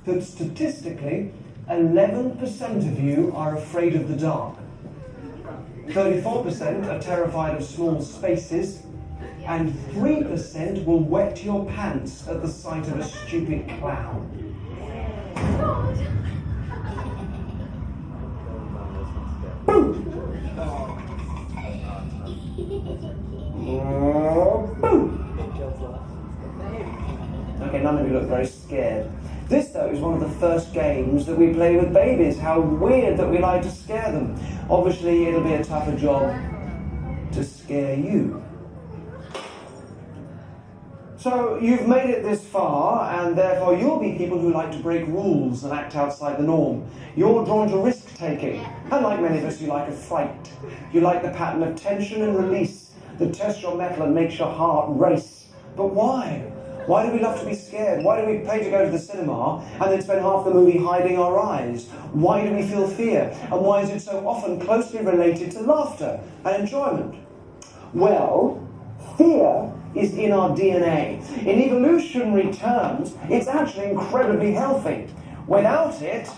that statistically 11% of you are afraid of the dark. 34% are terrified of small spaces, and 3% will wet your pants at the sight of a stupid clown. Boom! Boom! Okay, none of you look very scared. This, though, is one of the first games that we play with babies. How weird that we like to scare them. Obviously, it'll be a tougher job to scare you. So, you've made it this far, and therefore you'll be people who like to break rules and act outside the norm. You're drawn to risk-taking, and like many of us, you like a fright. You like the pattern of tension and release that tests your mettle and makes your heart race. But why? Why do we love to be scared? Why do we pay to go to the cinema and then spend half the movie hiding our eyes? Why do we feel fear? And why is it so often closely related to laughter and enjoyment? Well, fear is in our DNA. In evolutionary terms, it's actually incredibly healthy. Without it,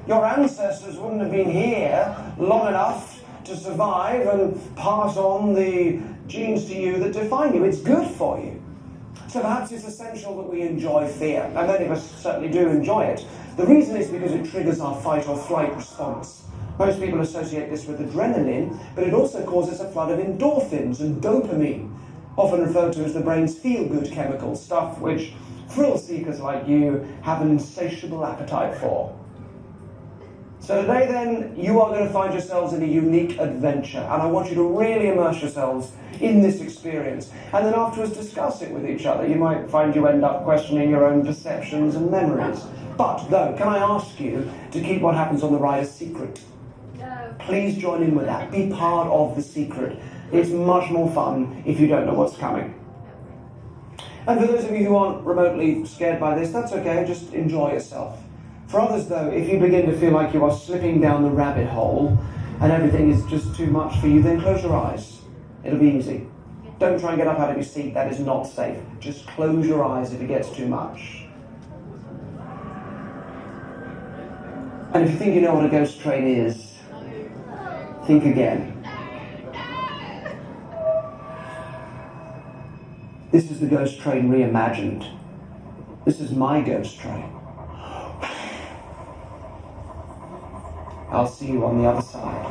your ancestors wouldn't have been here long enough to survive and pass on the genes to you that define you. It's good for you. So perhaps it's essential that we enjoy fear, and many of us certainly do enjoy it. The reason is because it triggers our fight or flight response. Most people associate this with adrenaline, but it also causes a flood of endorphins and dopamine, often referred to as the brain's feel-good chemical, stuff which thrill-seekers like you have an insatiable appetite for. So today then, you are going to find yourselves in a unique adventure, and I want you to really immerse yourselves in this experience, and then afterwards discuss it with each other. You might find you end up questioning your own perceptions and memories. But though, can I ask you to keep what happens on the ride a secret? Please join in with that. Be part of the secret. It's much more fun if you don't know what's coming. And for those of you who aren't remotely scared by this, that's okay, just enjoy yourself. For others though, if you begin to feel like you are slipping down the rabbit hole and everything is just too much for you, then close your eyes. It'll be easy. Don't try and get up out of your seat, that is not safe. Just close your eyes if it gets too much. And if you think you know what a ghost train is, think again. This is the ghost train reimagined. This is my ghost train. I'll see you on the other side.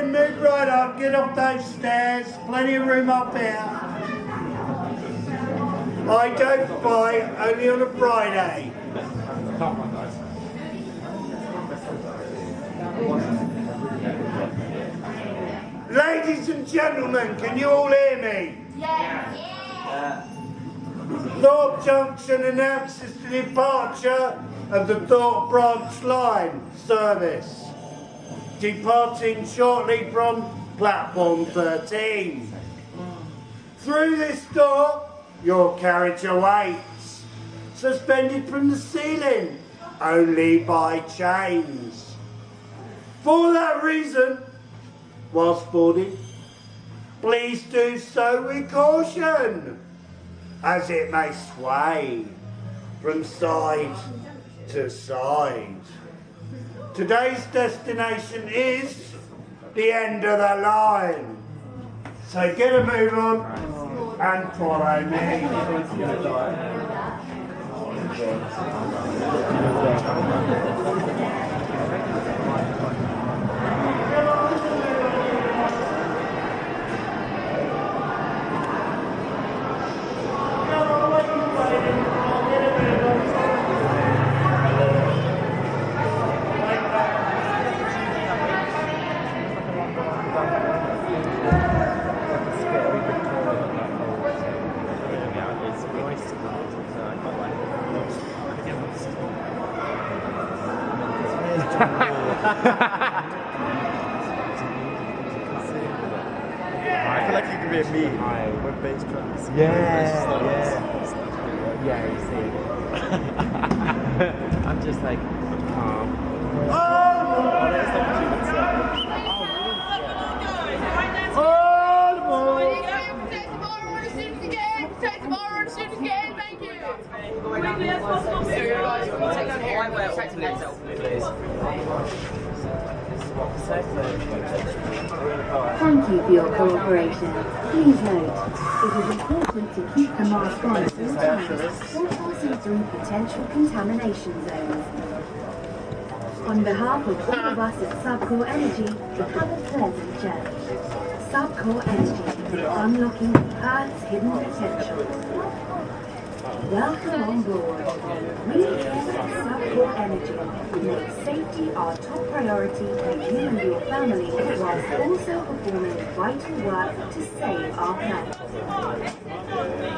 Move right up, get up those stairs, plenty of room up here. I don't fight, only on a Friday. Ladies and gentlemen, can you all hear me? Yeah. Thorpe Junction announces the departure of the Thorpe branch line service, departing shortly from platform 13. Through this door, your carriage awaits, suspended from the ceiling only by chains. For that reason, whilst boarding, please do so with caution, as it may sway from side to side. Today's destination is the end of the line. So get a move on and follow me. like you could be a meme with bass drums. Yeah, you see it. I'm just like, Oh, that's like a human set. Thank you for your cooperation. Please note, it is important to keep the mask on at all times while passing through potential contamination zones. On behalf of all of us at Subcore Energy, have a pleasant journey. Subcore Energy, unlocking the Earth's hidden potential. Welcome on board. We here at Subcore Energy make safety our top priority for you and your family, whilst also performing vital work to save our planet.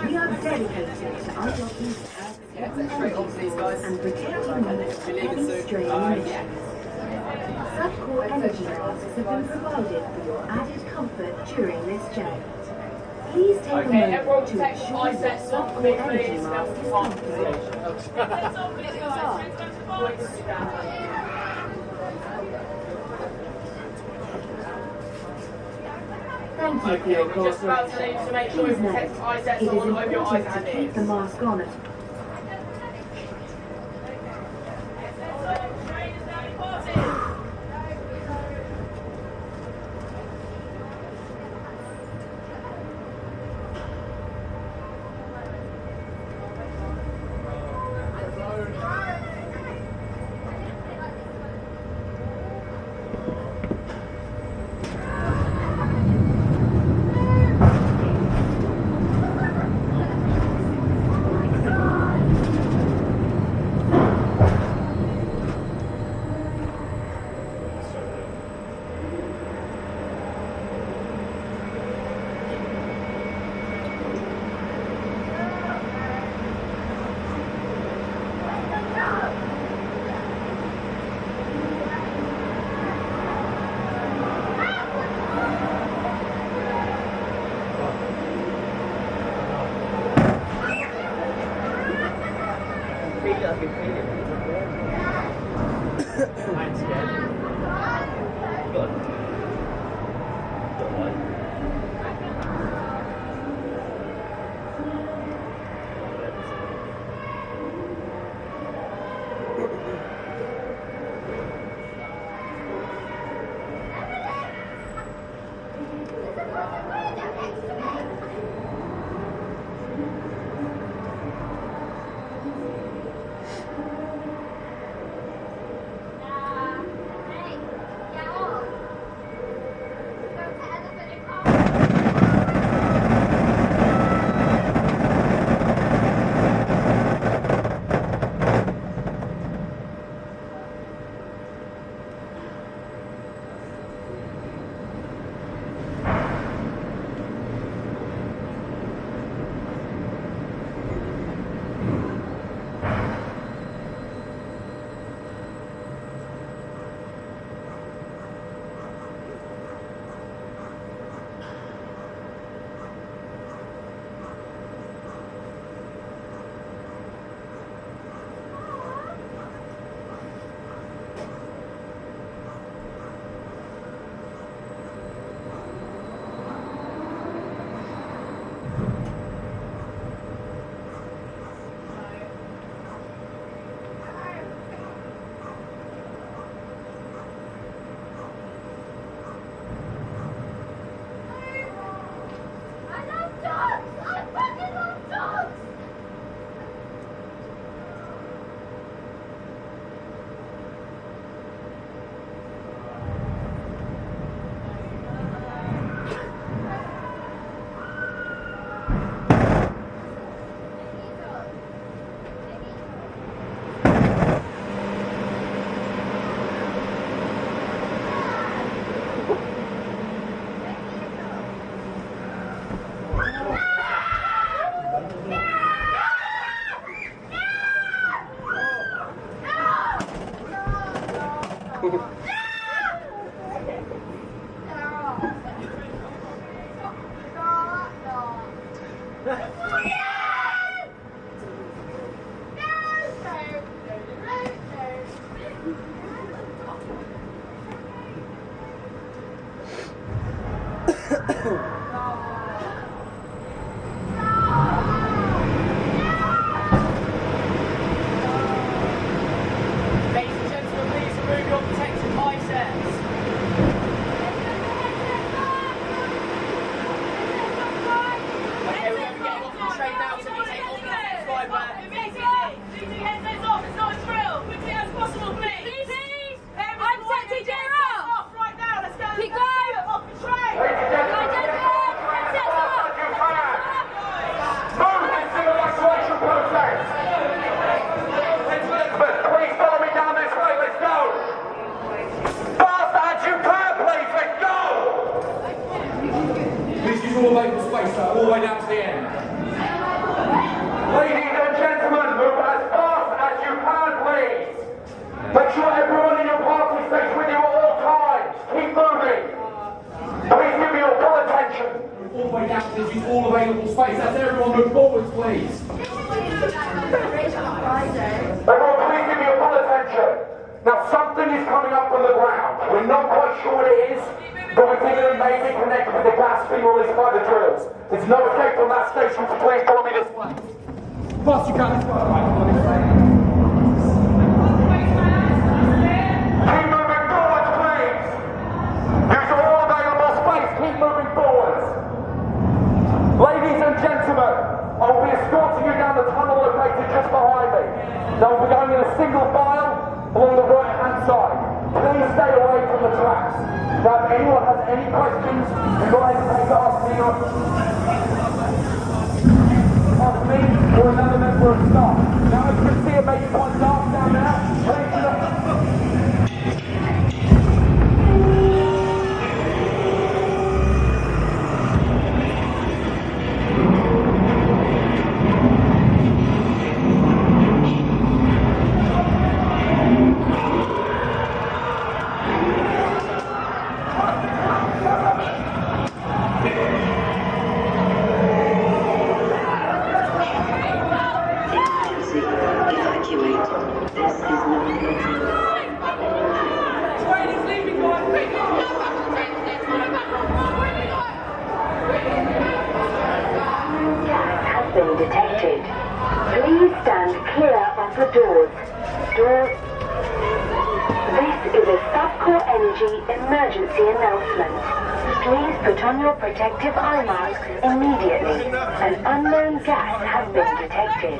We are dedicated to unlocking the Earth's hidden energy source and protecting you from heavy strain emissions. Subcore Energy masks have been provided for your added comfort during this journey. Please take a moment to ensure your Subcore Energy mask is comfortable. Thank you for your cooperation. Please note, it is important to keep the mask on at Ladies and gentlemen, please remove your protective biceps. Okay, we're going to be getting off the train now, so we take on the next fiber. Headsets off, it's not a drill. Quickly as possible, please. I'm setting Derren off right now. Let's go. Keep going. Off the train. Please follow me down this way, let's go! Fast as you can, please, let's go! Please use all available space, sir, all the way down to the end. Ladies and gentlemen, move as fast as you can, please! Make sure everyone in your party stays with you at all times. Keep moving. Please give me your full attention. All the way down to use all available space. That's everyone, move forwards, please. Everyone, please give me your full attention. Now, something is coming up from the ground. We're not quite sure what it is, but we think it may be connected with the gas being released by the drills. There's no escape from that station, so please follow me this way. Fast you can, let's go. Keep moving forwards, please. Use all available space. Keep moving forwards. Ladies and gentlemen, I'll be escorting you down the tunnel located just behind me. Now we'll be going in a single file along the right-hand side. Please stay away from the tracks. Now if anyone has any questions, do not hesitate to ask me or another member of staff. Now as you can see, it may be quite dark down there. Please do not... Been detected. Please stand clear of the doors. This is a subcore energy emergency announcement. Please put on your protective eye masks immediately. An unknown gas has been detected.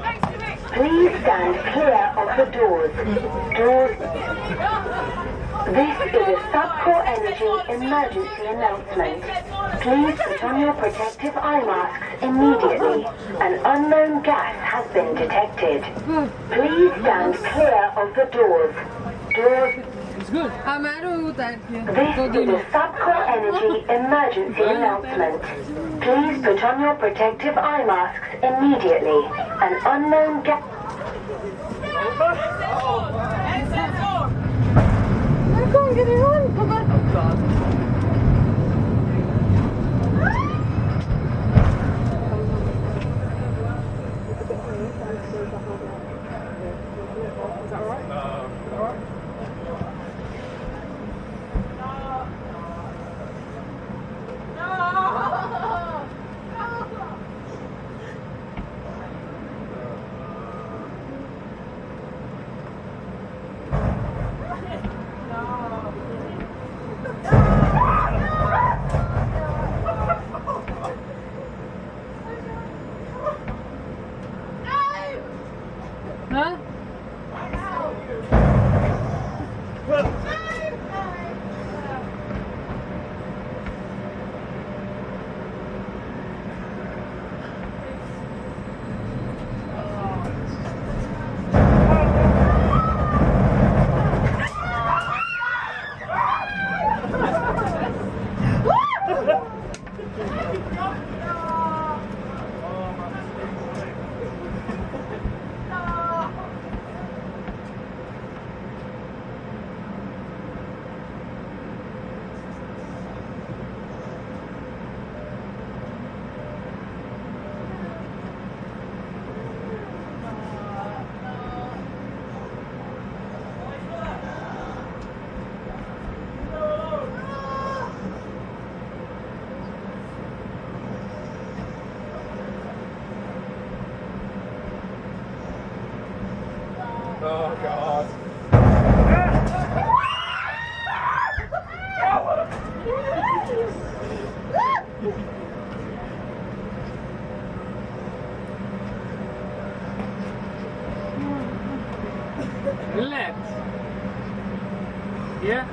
Please stand clear of the doors. This is a subcore energy emergency announcement. Please put on your protective eye masks immediately. An unknown gas has been detected. Please stand clear of the doors. This is a subcore energy emergency announcement. Please put on your protective eye masks immediately. An unknown gas... Oh, God. Left. Yeah.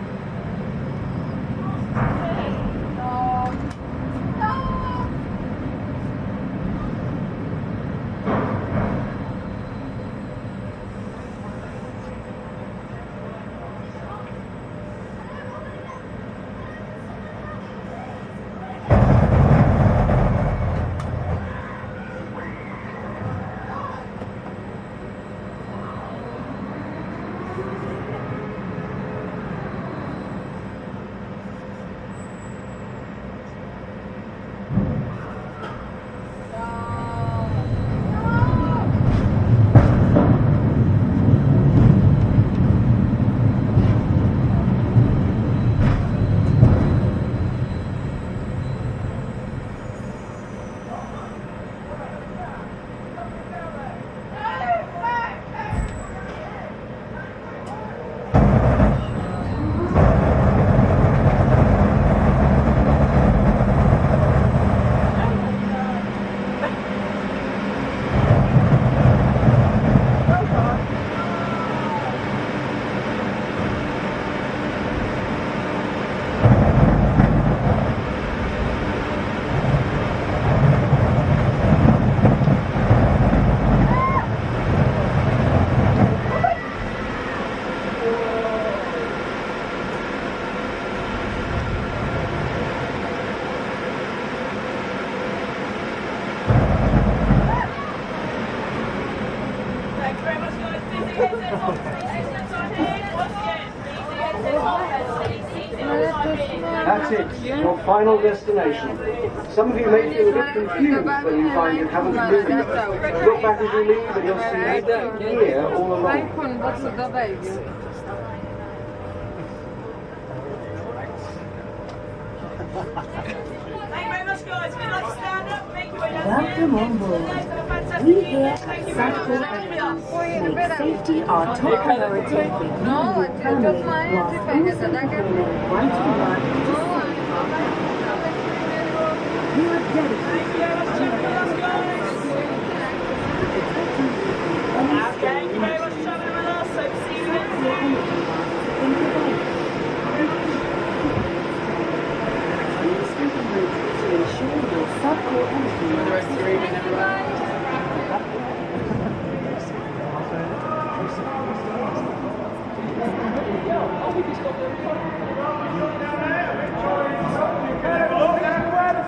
Thanks very much, guys. Dizzy headsets off. Headsets on here. Once again, dizzy headsets off. That's it, your final destination. Some of you may feel a bit confused when you find you haven't moved. Look back as you leave and you'll see everything here all along. Thank you very much, guys. If you'd like to stand up, make your way down Welcome on board. We here at Southport Energy make safety our top priority with you and your family, whilst also performing vital work to save our We are dedicated to Thank you very much for travelling with us. Hope to see you next time. to ensure your Southport Energy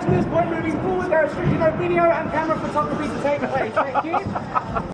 From this point moving forward, there is strictly no video and camera photography to take place. Thank you.